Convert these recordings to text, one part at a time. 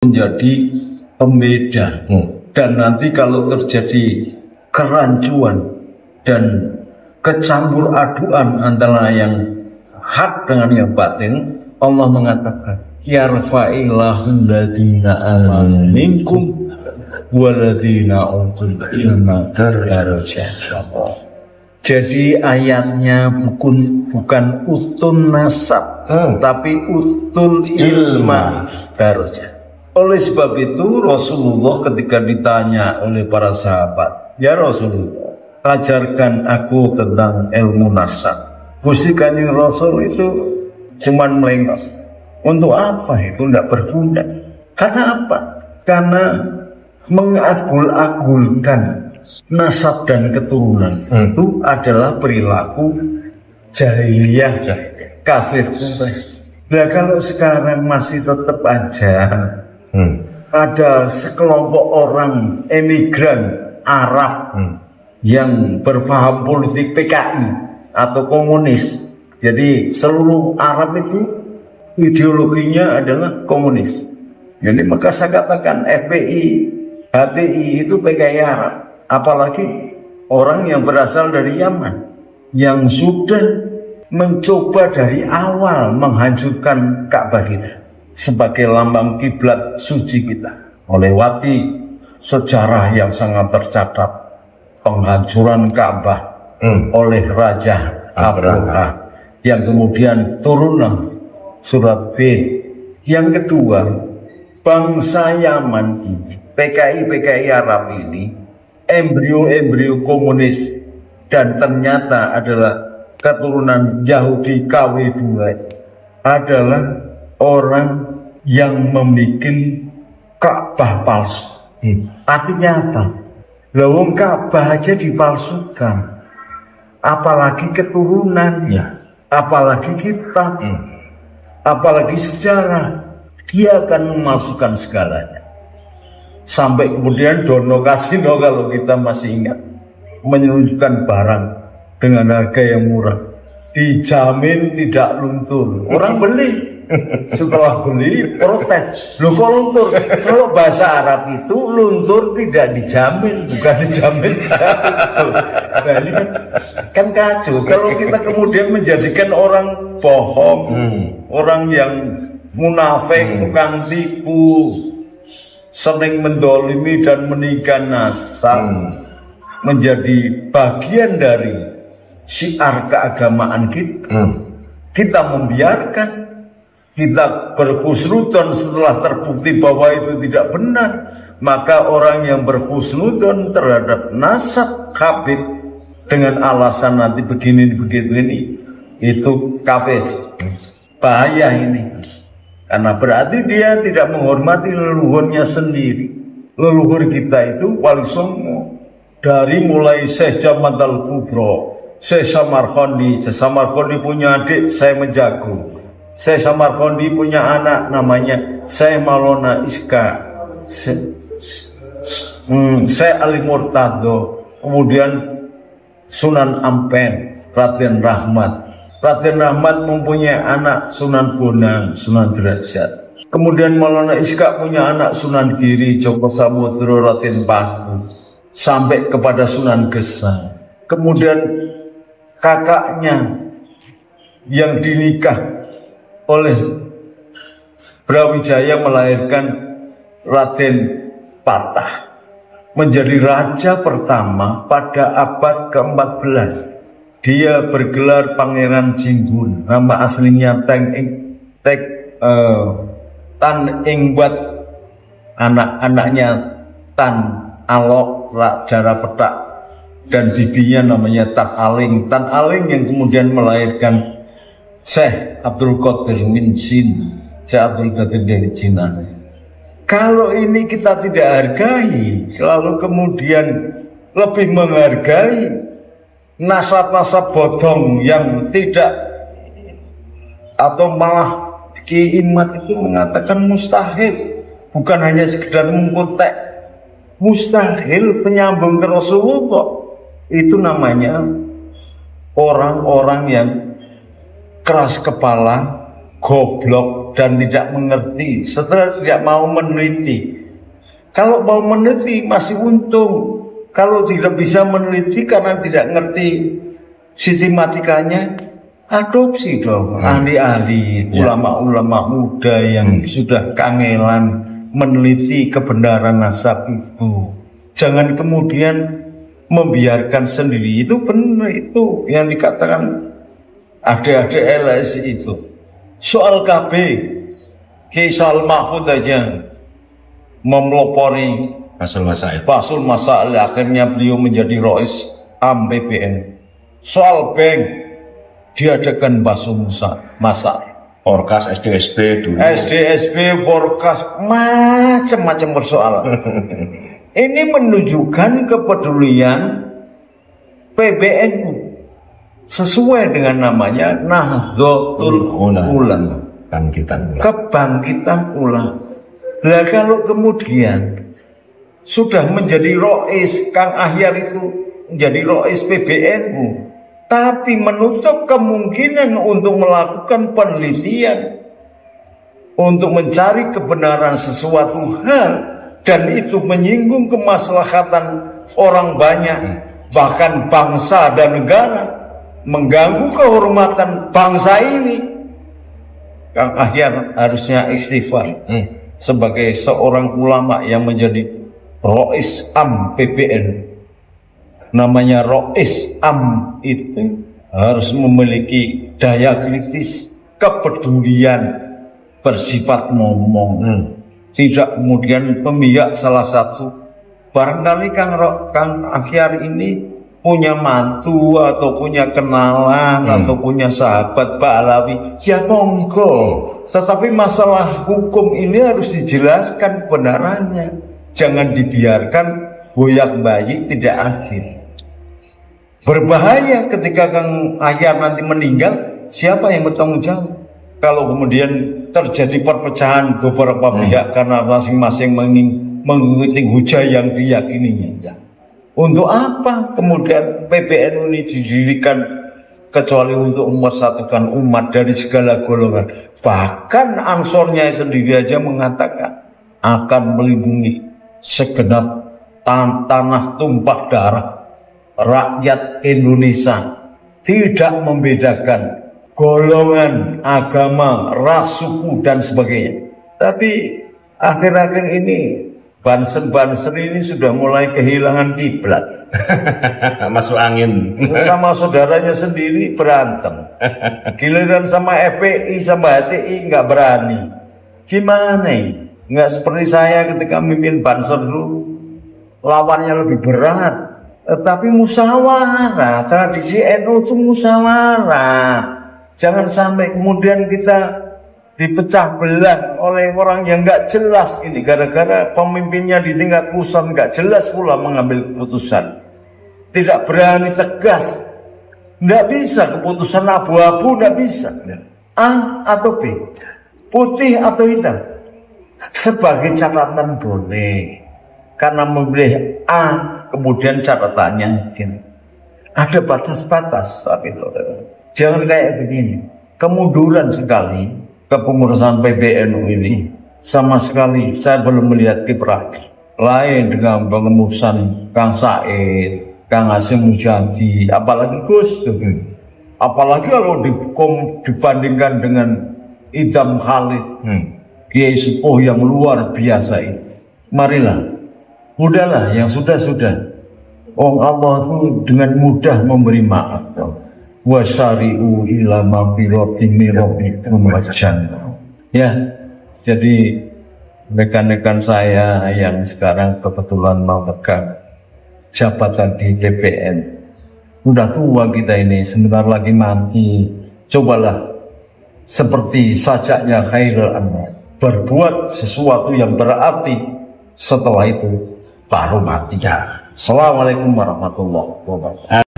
menjadi pembeda. Dan nanti kalau terjadi kerancuan dan kecampur aduan antara yang hak dengan yang batin, Allah mengatakan yarfa'illahu alladziina aamanu minkum walladziina utul ilma darajat. Jadi ayatnya bukan utun nasab, tapi utul ilma darajat. Oleh sebab itu Rasulullah ketika ditanya oleh para sahabat, ya Rasulullah, ajarkan aku tentang ilmu nasab. Gusti Kanjeng Rasul itu cuman melengos. Untuk apa itu? Tidak berguna. Karena apa? Karena mengagul-agulkan nasab dan keturunan itu adalah perilaku jahiliyah, kafir kuras. Nah kalau sekarang masih tetap aja ada sekelompok orang emigran Arab yang berpaham politik PKI atau komunis. Jadi seluruh Arab itu ideologinya adalah komunis. Jadi maka saya katakan FPI, HTI itu PKI Arab. Apalagi orang yang berasal dari Yaman yang sudah mencoba dari awal menghancurkan Ka'bah kita sebagai lambang kiblat suci kita, melewati sejarah yang sangat tercatat penghancuran Ka'bah oleh Raja Abraha yang kemudian turunlah surat Fil. Yang kedua, bangsa Yaman ini, PKI Arab ini embrio komunis dan ternyata adalah keturunan Yahudi KW2, adalah orang yang membuat Ka'bah palsu. Artinya apa? Lawang Ka'bah aja dipalsukan, apalagi keturunan, apalagi kitab, apalagi sejarah. Dia akan memasukkan segalanya. Sampai kemudian Dono Kasino kalau kita masih ingat, menunjukkan barang dengan harga yang murah, dijamin tidak luntur. Orang beli, setelah beli protes, loh kok luntur? Kalau bahasa Arab itu luntur tidak dijamin, bukan dijamin. Nah ini kan kacau. Kalau kita kemudian menjadikan orang bohong, orang yang munafik, tukang tipu, sering mendolimi dan menikah nasab, menjadi bagian dari syiar keagamaan kita. Kita membiarkan, kita berhusnudon setelah terbukti bahwa itu tidak benar. Maka orang yang berhusnudon terhadap nasab kafir dengan alasan nanti begini itu kafir. Bahaya ini, karena berarti dia tidak menghormati leluhurnya sendiri. Leluhur kita itu wali songo, dari mulai Syekh Jamat Al-Kubro, Syekh Samarqandi punya adik Syekh Menjago, Syekh Samarqandi punya anak namanya Syekh Maulana Iska, Syekh Ali Murtado, kemudian Sunan Ampen, Raden Rahmat mempunyai anak Sunan Bonang, Sunan Derajat. Kemudian Maulana Iska punya anak Sunan Giri, Joko Samudro, Raden Paku, sampai kepada Sunan Gesang. Kemudian kakaknya yang dinikah oleh Brawijaya melahirkan Raden Patah, menjadi raja pertama pada abad ke-14. Dia bergelar Pangeran Jimbun. Nama aslinya Tan Ingbat, anak-anaknya Tan Alok, Dara Petak, dan bibinya namanya Tan Aling. Tan Aling yang kemudian melahirkan Syekh Abdul Qadir min Jin, Syekh Abdul Qadir dari Cina. Kalau ini kita tidak hargai, lalu kemudian lebih menghargai nasab-nasab bodong yang tidak, atau malah Ki Imat itu mengatakan mustahil, bukan hanya sekedar mengkutek, mustahil penyambung ke Rasulullah. Itu namanya orang-orang yang keras kepala, goblok, dan tidak mengerti, setelah tidak mau meneliti. Kalau mau meneliti masih untung. Kalau tidak bisa meneliti karena tidak ngerti sistematikanya, adopsi dong ahli-ahli, ulama-ulama muda yang sudah kangelan meneliti kebenaran nasab itu. Jangan kemudian membiarkan sendiri. Itu benar, itu yang dikatakan adik-adik LSI itu. Soal KB Kiai Sahl Mahfud aja memelopori Basul Masail, akhirnya beliau menjadi Rois Am PBN. Soal bank diadakan Basul Masail, Forkas SDSP dulu. SDSP, Forkas, macam-macam persoalan. Ini menunjukkan kepedulian PBNU sesuai dengan namanya Nahdlatul Ulama, kebangkitan ulama. Nah, kalau kemudian sudah menjadi Rois, Kang Ahyar itu menjadi Rois PBNU, tapi menutup kemungkinan untuk melakukan penelitian, untuk mencari kebenaran sesuatu hal, dan itu menyinggung kemaslahatan orang banyak, bahkan bangsa dan negara, mengganggu kehormatan bangsa ini. Kang Ahyar harusnya istighfar sebagai seorang ulama yang menjadi Rois Am PBN. Namanya Rois Am itu harus memiliki daya kritis, kepedulian, bersifat ngomong, tidak kemudian memihak salah satu. Barangkali Kang Ahyar ini punya mantu atau punya kenalan atau punya sahabat Pak Alawi, ya monggo. Tetapi masalah hukum ini harus dijelaskan kebenarannya. Jangan dibiarkan boyak-balik tidak akhir. Berbahaya ketika Kang Ahyar nanti meninggal, siapa yang bertanggung jawab? Kalau kemudian terjadi perpecahan beberapa pihak karena masing-masing mengikuti hujah yang diyakininya. Untuk apa kemudian PBNU ini didirikan kecuali untuk mempersatukan umat dari segala golongan? Bahkan Ansornya sendiri aja mengatakan akan melindungi segenap tanah tumpah darah rakyat Indonesia, tidak membedakan golongan, agama, ras, suku, dan sebagainya. Tapi akhir-akhir ini Banser ini sudah mulai kehilangan kiblat. Masuk angin. Sama saudaranya sendiri berantem. Giliran sama FPI sama HTI nggak berani. Gimana ini? Nggak seperti saya ketika memimpin Banser dulu, lawannya lebih berat. Tapi musyawarah, tradisi NU itu musyawarah. Jangan sampai kemudian kita dipecah belah oleh orang yang nggak jelas ini, gara-gara pemimpinnya di tingkat pusat nggak jelas pula mengambil keputusan, tidak berani tegas, nggak bisa keputusan abu-abu, nggak bisa A atau B, putih atau hitam. Sebagai catatan boleh, karena memilih A kemudian catatannya mungkin ada batas-batas, tapi jangan kayak begini, kemunduran sekali kepengurusan PBNU ini. Sama sekali saya belum melihat kiprah lain dengan pengemusan Kang Said, Kang Hasyim Mujadi, apalagi Gus, apalagi kalau dibandingkan dengan Idham Khalid, Kiai Sepuh yang luar biasa ini. Marilah, udahlah yang sudah-sudah. Oh, Allah itu dengan mudah memberi maaf. Wasyari'u ila maghfirati min rabbikum wa jannah. Ya, jadi rekan-rekan saya yang sekarang kebetulan mau pegang jabatan di DPN, udah tua kita ini, sebentar lagi mati. Cobalah seperti sajaknya Khairul Anwar, berbuat sesuatu yang berarti, setelah itu baru mati. Ya. Assalamualaikum warahmatullahi wabarakatuh.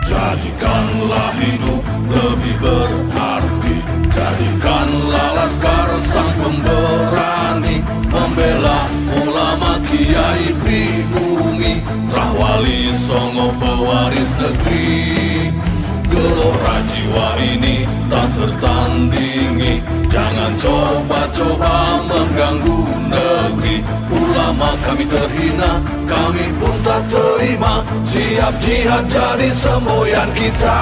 Jadikanlah hidup lebih berarti, jadikanlah laskar Kiai pribumi, Rahwali Songo pewaris negeri. Gelora jiwa ini tak tertandingi, jangan coba-coba mengganggu negeri. Ulama kami terhina, kami pun tak terima, siap jihad jadi semboyan kita.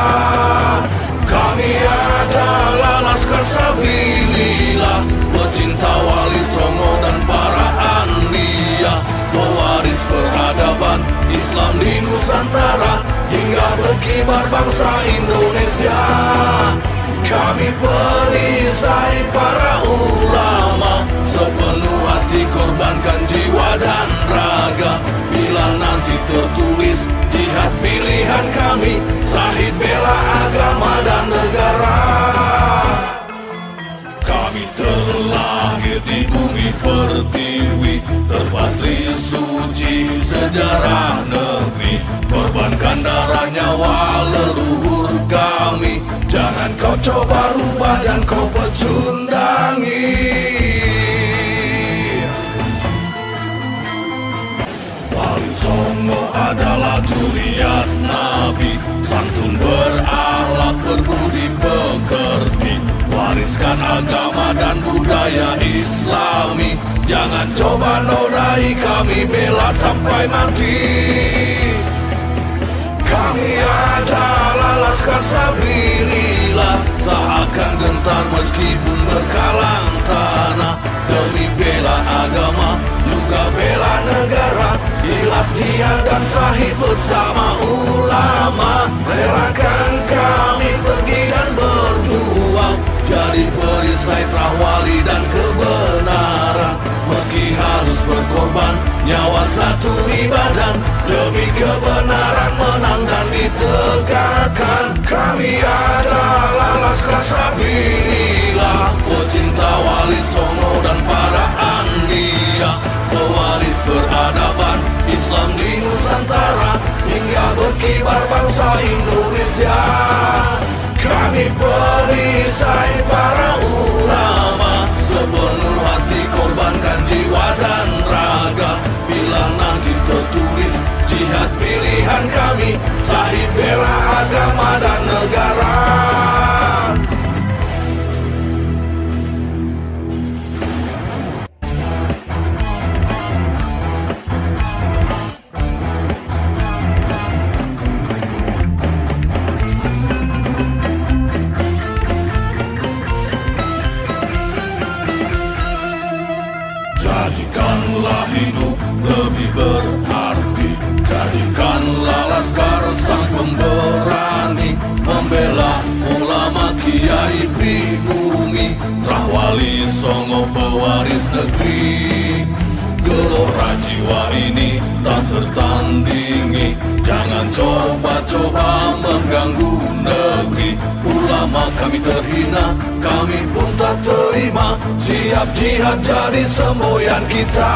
Kami adalah Laskar Sabilillah, pecinta Wali Songo dan para anbiya, pewaris peradaban Islam di Nusantara hingga berkibar bangsa Indonesia. Kami perisai para ulama, sepenuh hati korbankan jiwa dan raga. Bila nanti tertulis jihad pilihan kami, Syahid bela agama dan negara. Kami terlahir di bumi pertiwi, terpatri suci sejarah negeri, korbankan darah nyawa leluhur kami. Jangan kau coba rubah dan kau pecundangi. Wali Songo adalah zuriat Nabi, santun berakhlak berbudi pekerti, wariskan agama dan budaya Islami. Jangan coba nodai kami, bela sampai mati. Kami adalah Laskar Sabilillah, tak akan gentar meskipun berkalang tanah. Demi bela agama, juga bela negara, ikhlas jihad dan Syahid bersama ulama. Relakan kami pergi dan berjuang, jadi perisai Rahwali dan kebenaran. Meski harus berkorban nyawa satu di badan, demi kebenaran menang dan ditegakkan. Kami adalah Laskar Sabilillah, pecinta Wali Songo dan para anbiya, pewaris peradaban Islam di Nusantara hingga berkibar bangsa Indonesia. Kami perisai para ulama, sepenuh hati korbankan jiwa dan raga. Bila nanti tertulis jihad pilihan kami, Syahid bela agama dan negara. Jadikanlah hidup lebih berarti, jadikanlah Laskar sang pemberani, membela ulama Kiai pribumi, Rahwali Songo pewaris negeri. Gelora jiwa ini tak tertandingi, jangan coba-coba mengganggu negeri. Ulama kami terhina, kami pun tak terima, siap jihad jadi semboyan kita.